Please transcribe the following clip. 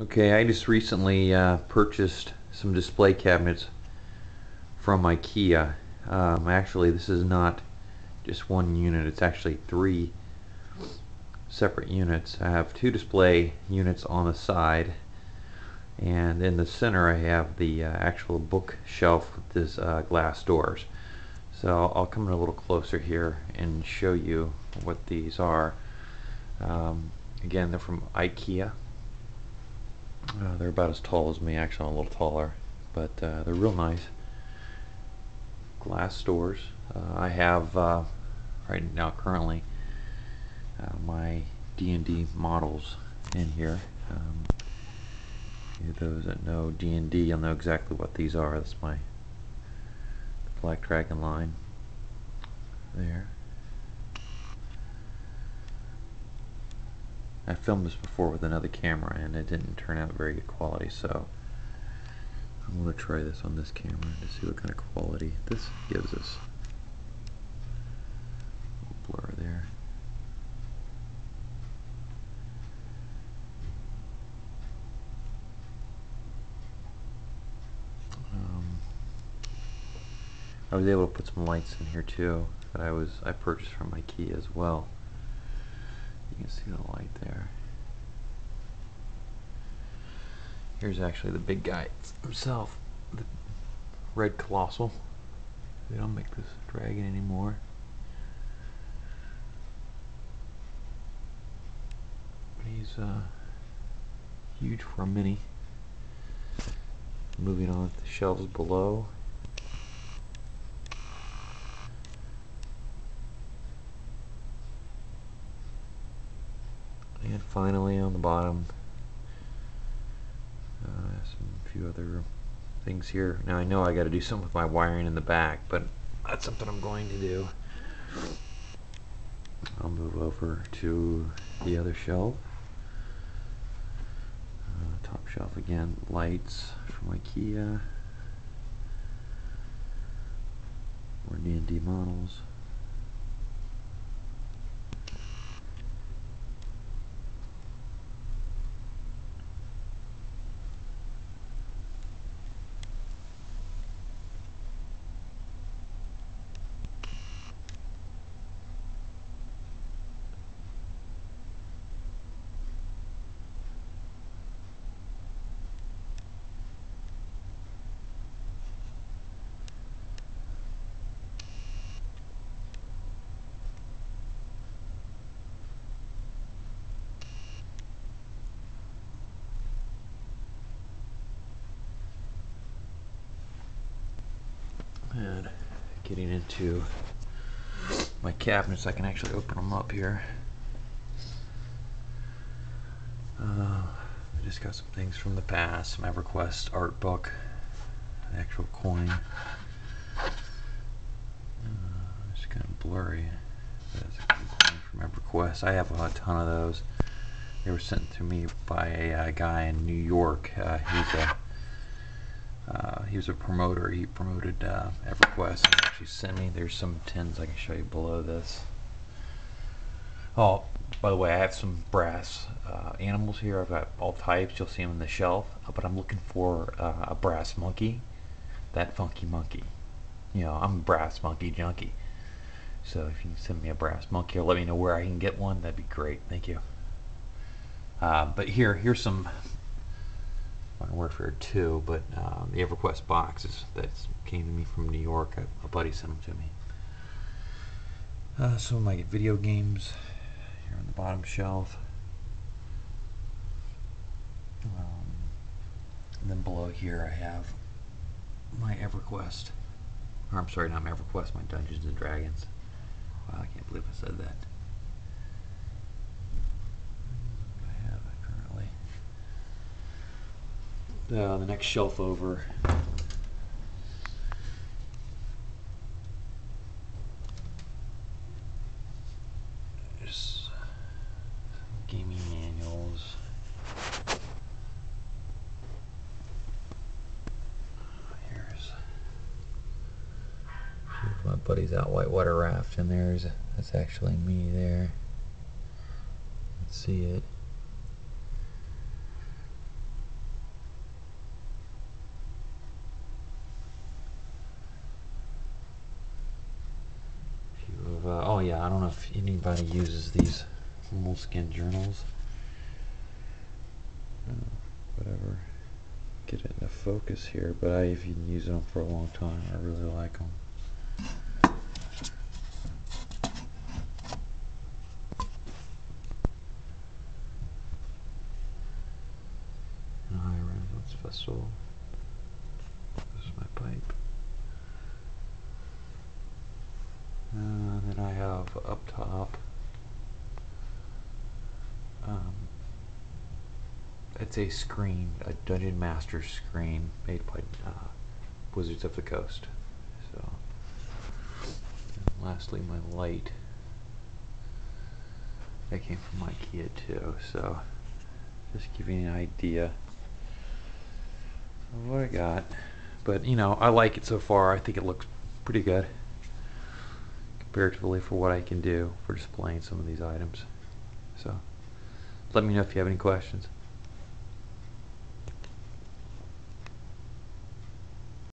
Okay, I just recently purchased some display cabinets from Ikea. Actually, this is not just one unit, it's actually three separate units. I have two display units on the side, and in the center I have the actual bookshelf with this glass doors. So I'll come in a little closer here and show you what these are. Again, they're from Ikea. They're about as tall as me, actually I'm a little taller, but they're real nice. Glass doors. I have right now currently my D&D models in here. Those that know D&D, you'll know exactly what these are. That's my Black Dragon line there. I filmed this before with another camera and it didn't turn out very good quality, so I'm going to try this on this camera to see what kind of quality this gives us. Blur there. I was able to put some lights in here too that I purchased from Ikea as well. You can see the light there. Here's actually the big guy himself, the red colossal. They don't make this dragon anymore. He's huge for a mini. Moving on to the shelves below. And finally on the bottom, a few other things here. Now I know I got to do something with my wiring in the back, but that's something I'm going to do. I'll move over to the other shelf. Top shelf again, lights from Ikea. More D&D models. And getting into my cabinets, I can actually open them up here. I just got some things from the past, my EverQuest art book, an actual coin. It's kind of blurry. That's a coin from EverQuest. I have a ton of those. They were sent to me by a guy in New York. He was a promoter. He promoted EverQuest and actually sent me. There's some tins I can show you below this. Oh, by the way, I have some brass animals here. I've got all types. You'll see them on the shelf. But I'm looking for a brass monkey. That funky monkey. You know, I'm a brass monkey junkie. So if you can send me a brass monkey or let me know where I can get one, that'd be great. Thank you. But here's some. One word for it too, but the EverQuest boxes that came to me from New York, a buddy sent them to me. Some of my video games here on the bottom shelf. And then below here I have my EverQuest, or I'm sorry, not my EverQuest, my Dungeons and Dragons. Wow, I can't believe I said that. I have it currently. The next shelf over is gaming manuals. Here's my buddy's out whitewater raft, and that's actually me there. Let's see it. Oh yeah, I don't know if anybody uses these moleskin journals. Whatever. Get it into focus here, but I've been using them for a long time. I really like them. Renaissance Festival. This is my pipe. Then I have up top. It's a screen, a Dungeon Master screen made by Wizards of the Coast. So, and lastly, my light. That came from Ikea too. So, just giving you an idea of what I got. But you know, I like it so far. I think it looks pretty good comparatively for what I can do for displaying some of these items. So, let me know if you have any questions.